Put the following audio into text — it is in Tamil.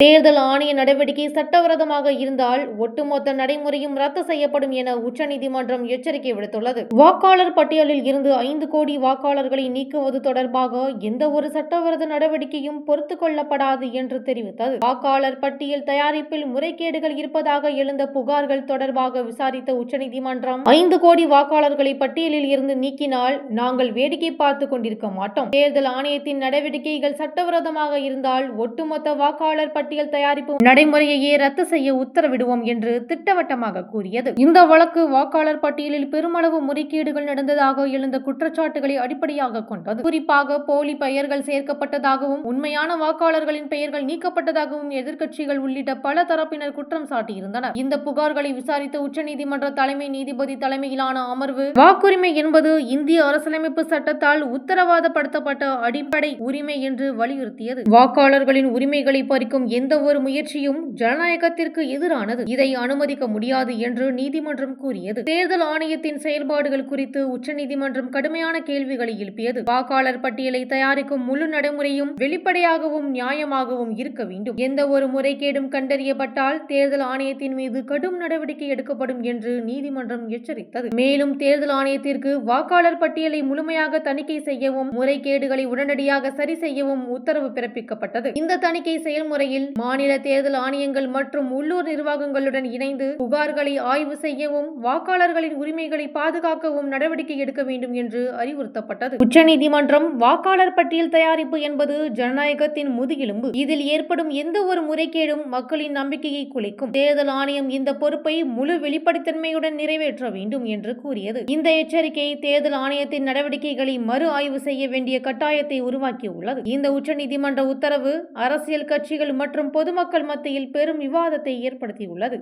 தேர்தல் ஆணைய நடவடிக்கை சட்டவிரோதமாக இருந்தால் ஒட்டுமொத்த நடைமுறையும் ரத்து செய்யப்படும் என உச்சநீதிமன்றம் எச்சரிக்கை விடுத்துள்ளது. வாக்காளர் பட்டியலில் இருந்து 5 கோடி வாக்காளர்களை நீக்குவது தொடர்பாக எந்த ஒரு சட்டவிரோத நடவடிக்கையும் பொறுத்துக் கொள்ளப்படாது என்று தெரிவித்தது. வாக்காளர் பட்டியல் தயாரிப்பில் முறைகேடுகள் இருப்பதாக எழுந்த புகார்கள் தொடர்பாக விசாரித்த உச்சநீதிமன்றம் 5 கோடி வாக்காளர்களை பட்டியலில் இருந்து நீக்கினால் நாங்கள் வேடிக்கை பார்த்துக் கொண்டிருக்க மாட்டோம். தேர்தல் ஆணையத்தின் நடவடிக்கைகள் சட்டவிரோதமாக இருந்தால் ஒட்டுமொத்த வாக்காளர் பட்டியல் தயாரிப்பு நடைமுறையையே ரத்து செய்ய உத்தரவிடுவோம் என்று திட்டவட்டமாக கூறியது. இந்த வழக்கு வாக்காளர் பட்டியலில் பெருமளவு முறைகேடுகள் நடந்ததாக எழுந்த குற்றச்சாட்டுகளை அடிப்படையாக கொண்டது. குறிப்பாக போலி பெயர்கள் சேர்க்கப்பட்டதாகவும் உண்மையான வாக்காளர்களின் பெயர்கள் நீக்கப்பட்டதாகவும் எதிர்க்கட்சிகள் உள்ளிட்ட பல தரப்பினர் குற்றம் சாட்டியிருந்தனர். இந்த புகார்களை விசாரித்த உச்சநீதிமன்ற தலைமை நீதிபதி தலைமையிலான அமர்வு வாக்குரிமை என்பது இந்திய அரசியலமைப்பு சட்டத்தால் உத்தரவாதப்படுத்தப்பட்ட அடிப்படை உரிமை என்று வலியுறுத்தியது. வாக்காளர்களின் உரிமைகளை பறிக்கும் எந்த ஒரு முயற்சியும் ஜனநாயகத்திற்கு எதிரானது. இதை அனுமதிக்க முடியாது என்று நீதிமன்றம் கூறியது. தேர்தல் ஆணையத்தின் செயல்பாடுகள் குறித்து உச்சநீதிமன்றம் கடுமையான கேள்விகளை எழுப்பியது. வாக்காளர் பட்டியலை தயாரிக்கும் முழு நடைமுறையும் வெளிப்படையாகவும் நியாயமாகவும் இருக்க வேண்டும். எந்த ஒரு முறைகேடும் கண்டறியப்பட்டால் தேர்தல் ஆணையத்தின் மீது கடும் நடவடிக்கை எடுக்கப்படும் என்று நீதிமன்றம் எச்சரித்தது. மேலும் தேர்தல் ஆணையத்திற்கு வாக்காளர் பட்டியலை முழுமையாக தணிக்கை செய்யவும் முறைகேடுகளை உடனடியாக சரி செய்யவும் உத்தரவு பிறப்பிக்கப்பட்டது. இந்த தணிக்கை செயல்முறையில் மாநில தேர்தல் ஆணையங்கள் மற்றும் உள்ளூர் நிர்வாகங்களுடன் இணைந்து புகார்களை ஆய்வு செய்யவும் வாக்காளர்களின் உரிமைகளை பாதுகாக்கவும் நடவடிக்கை எடுக்க வேண்டும் என்று அறிவுறுத்தப்பட்டது. உச்சநீதிமன்றம் வாக்காளர் பட்டியல் தயாரிப்பு என்பது ஜனநாயகத்தின் முதுகெலும்பு. இதில் ஏற்படும் எந்த ஒரு முறைகேடும் மக்களின் நம்பிக்கையை குலைக்கும். தேர்தல் ஆணையம் இந்த பொறுப்பை முழு வெளிப்படைத்தன்மையுடன் நிறைவேற்ற வேண்டும் என்று கூறியது. இந்த எச்சரிக்கை தேர்தல் ஆணையத்தின் நடவடிக்கைகளை மறு ஆய்வு செய்ய வேண்டிய கட்டாயத்தை உருவாக்கியுள்ளது. இந்த உச்சநீதிமன்ற உத்தரவு அரசியல் கட்சிகள் மற்றும் பொதுமக்கள் மத்தியில் பெரும் விவாதத்தை ஏற்படுத்தியுள்ளது.